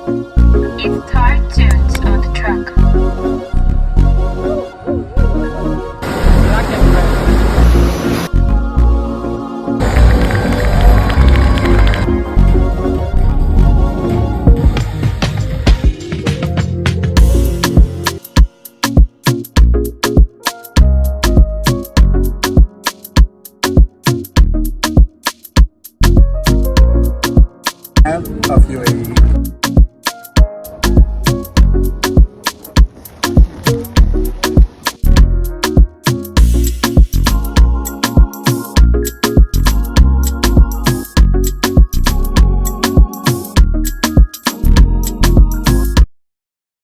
It's Third Tunes on the track. Of UAE.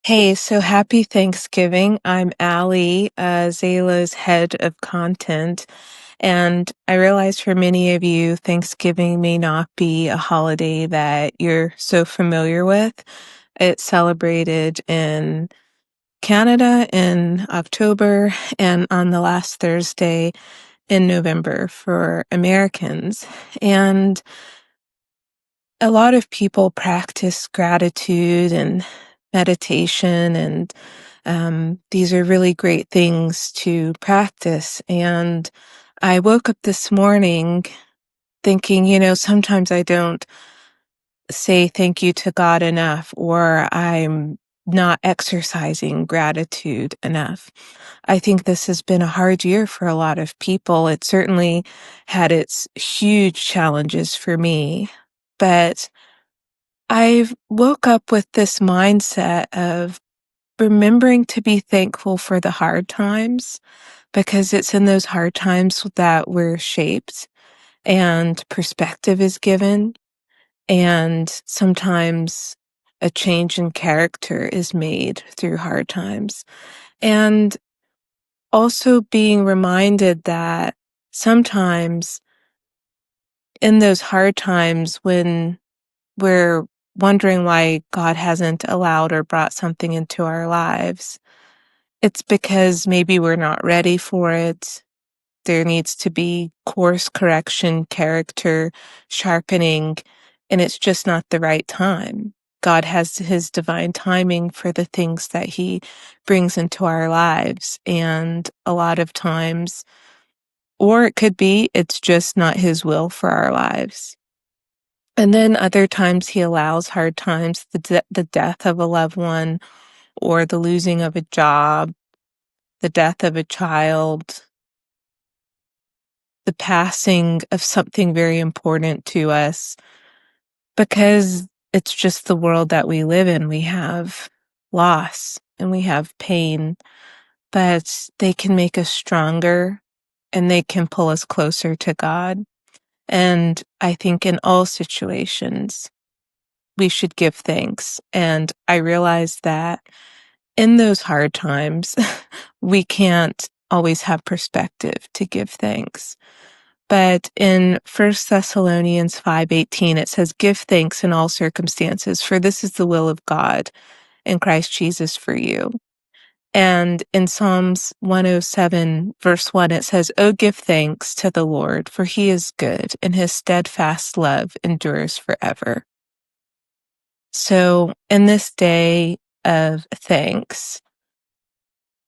Hey, so happy Thanksgiving. I'm Allie, Zayla's head of content. And I realize for many of you, Thanksgiving may not be a holiday that you're so familiar with. It's celebrated in Canada in October and on the last Thursday in November for Americans. And a lot of people practice gratitude and meditation, and these are really great things to practice. And I woke up this morning thinking, sometimes I don't say thank you to God enough, or I'm not exercising gratitude enough. I think this has been a hard year for a lot of people. It certainly had its huge challenges for me, but I've woke up with this mindset of remembering to be thankful for the hard times, because it's in those hard times that we're shaped and perspective is given. And sometimes a change in character is made through hard times. And also being reminded that sometimes in those hard times when we're wondering why God hasn't allowed or brought something into our lives, it's because maybe we're not ready for it. There needs to be course correction, character sharpening, and it's just not the right time. God has his divine timing for the things that he brings into our lives. And a lot of times, or it could be, it's just not his will for our lives. And then other times he allows hard times, the death of a loved one, or the losing of a job, the death of a child, the passing of something very important to us, because it's just the world that we live in. We have loss and we have pain, but they can make us stronger and they can pull us closer to God. And I think in all situations, we should give thanks. And I realize that in those hard times, we can't always have perspective to give thanks. But in 1 Thessalonians 5:18, it says, "Give thanks in all circumstances, for this is the will of God in Christ Jesus for you." And in Psalms 107, verse 1, it says, "Oh, give thanks to the Lord, for he is good, and his steadfast love endures forever." So in this day of thanks,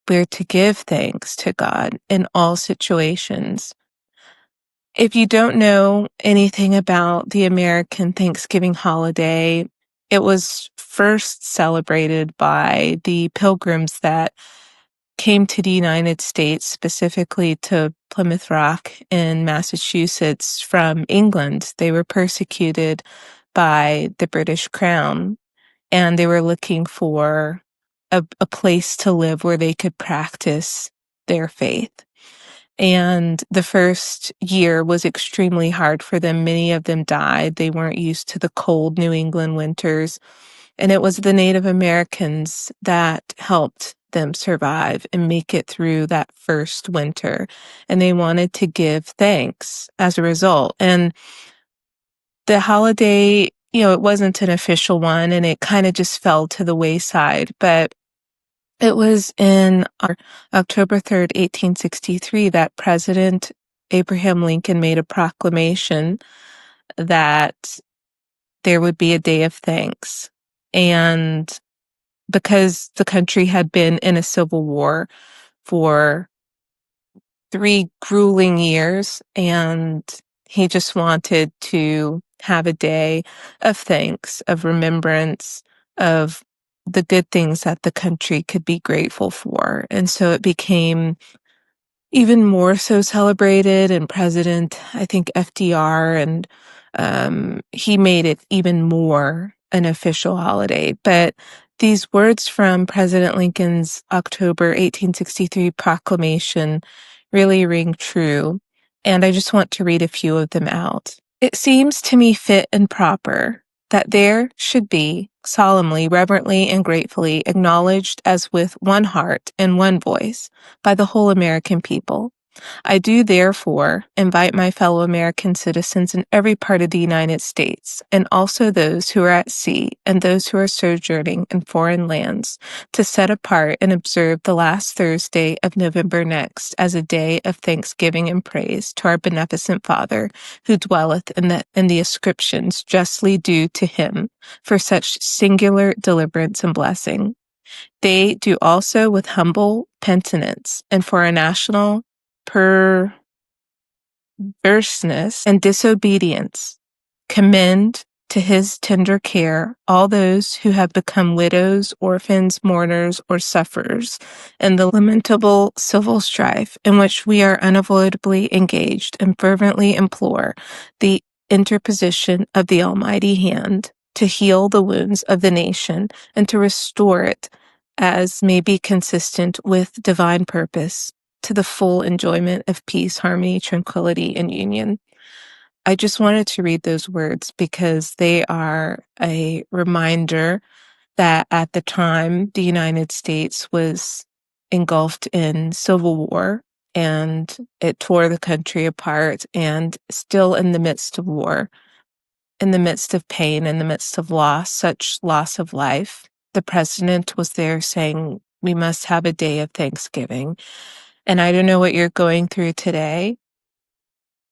we're to give thanks to God in all situations. If you don't know anything about the American Thanksgiving holiday, it was first celebrated by the pilgrims that came to the United States, specifically to Plymouth Rock in Massachusetts from England. They were persecuted by the British Crown, and they were looking for a place to live where they could practice their faith. And the first year was extremely hard for them. Many of them died. They weren't used to the cold New England winters. And it was the Native Americans that helped them survive and make it through that first winter. And they wanted to give thanks as a result. And the holiday, it wasn't an official one, and it kind of just fell to the wayside. But it was in October 3rd, 1863, that President Abraham Lincoln made a proclamation that there would be a day of thanks. And because the country had been in a civil war for 3 grueling years, and he just wanted to have a day of thanks, of remembrance, of the good things that the country could be grateful for. And so it became even more so celebrated, and President, I think FDR, and he made it even more an official holiday. But these words from President Lincoln's October 1863 proclamation really ring true, and I just want to read a few of them out. It seems to me fit and proper that there should be solemnly, reverently, and gratefully acknowledged as with one heart and one voice by the whole American people. I do therefore invite my fellow American citizens in every part of the United States, and also those who are at sea and those who are sojourning in foreign lands, to set apart and observe the last Thursday of November next as a day of thanksgiving and praise to our beneficent Father, who dwelleth in the ascriptions justly due to him for such singular deliverance and blessing. They do also with humble penitence, and for our national perverseness and disobedience, commend to his tender care all those who have become widows, orphans, mourners, or sufferers in the lamentable civil strife in which we are unavoidably engaged, and fervently implore the interposition of the Almighty hand to heal the wounds of the nation and to restore it as may be consistent with divine purpose to the full enjoyment of peace, harmony, tranquility, and union. I just wanted to read those words because they are a reminder that at the time the United States was engulfed in civil war, and it tore the country apart, and still in the midst of war, in the midst of pain, in the midst of loss, such loss of life. The president was there saying, we must have a day of Thanksgiving. And I don't know what you're going through today.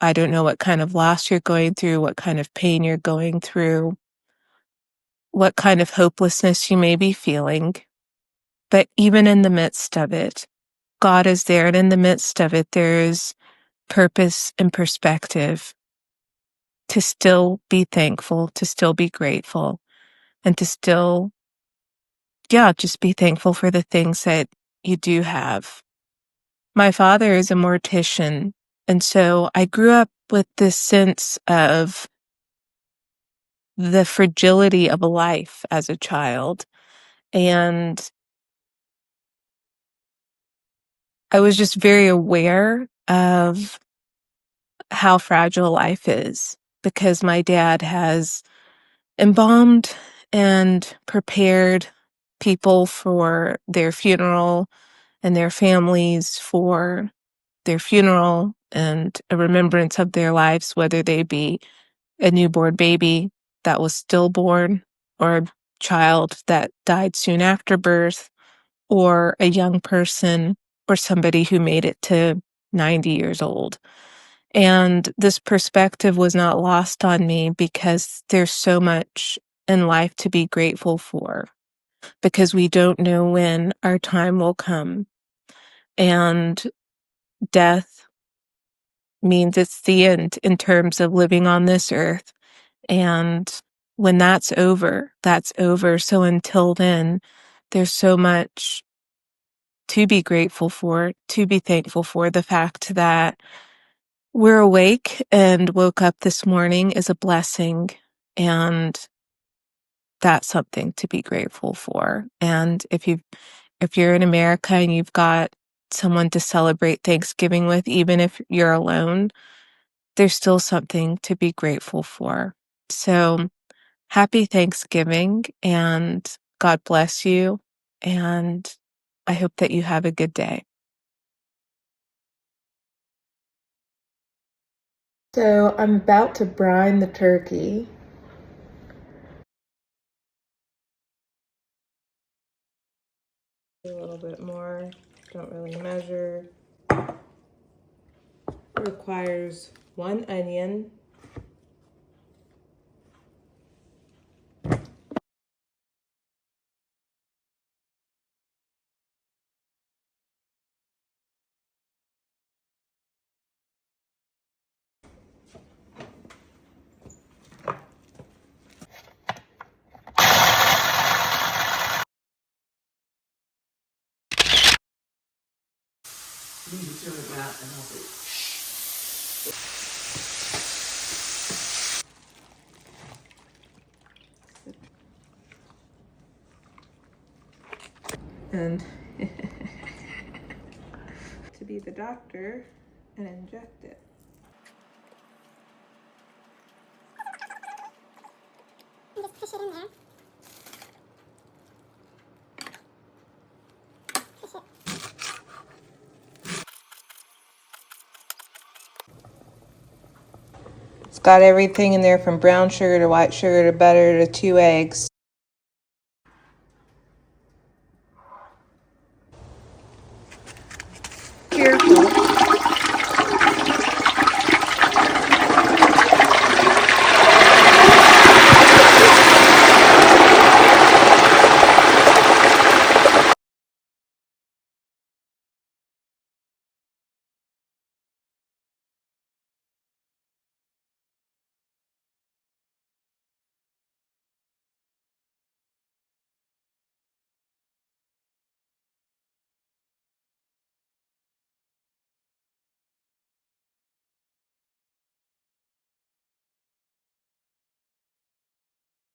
I don't know what kind of loss you're going through, what kind of pain you're going through, what kind of hopelessness you may be feeling. But even in the midst of it, God is there. And in the midst of it, there's purpose and perspective to still be thankful, to still be grateful, and to still, just be thankful for the things that you do have. My father is a mortician, and so I grew up with this sense of the fragility of a life as a child. And I was just very aware of how fragile life is because my dad has embalmed and prepared people for their funeral and their families for their funeral and a remembrance of their lives, whether they be a newborn baby that was stillborn or a child that died soon after birth or a young person or somebody who made it to 90 years old. And this perspective was not lost on me because there's so much in life to be grateful for because we don't know when our time will come. And death means it's the end in terms of living on this earth. And when that's over, that's over. So until then, there's so much to be grateful for, to be thankful for. The fact that we're awake and woke up this morning is a blessing, and that's something to be grateful for. And if you're in America and you've got someone to celebrate Thanksgiving with, even if you're alone, there's still something to be grateful for. So happy Thanksgiving, and God bless you, and I hope that you have a good day. So I'm about to brine the turkey. A little bit more, don't really measure. It requires 1 onion, And to be the doctor and inject it. Just push it in there. Push it. It's got everything in there from brown sugar to white sugar to butter to 2 eggs. Careful.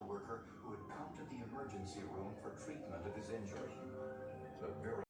Worker who had come to the emergency room for treatment of his injury.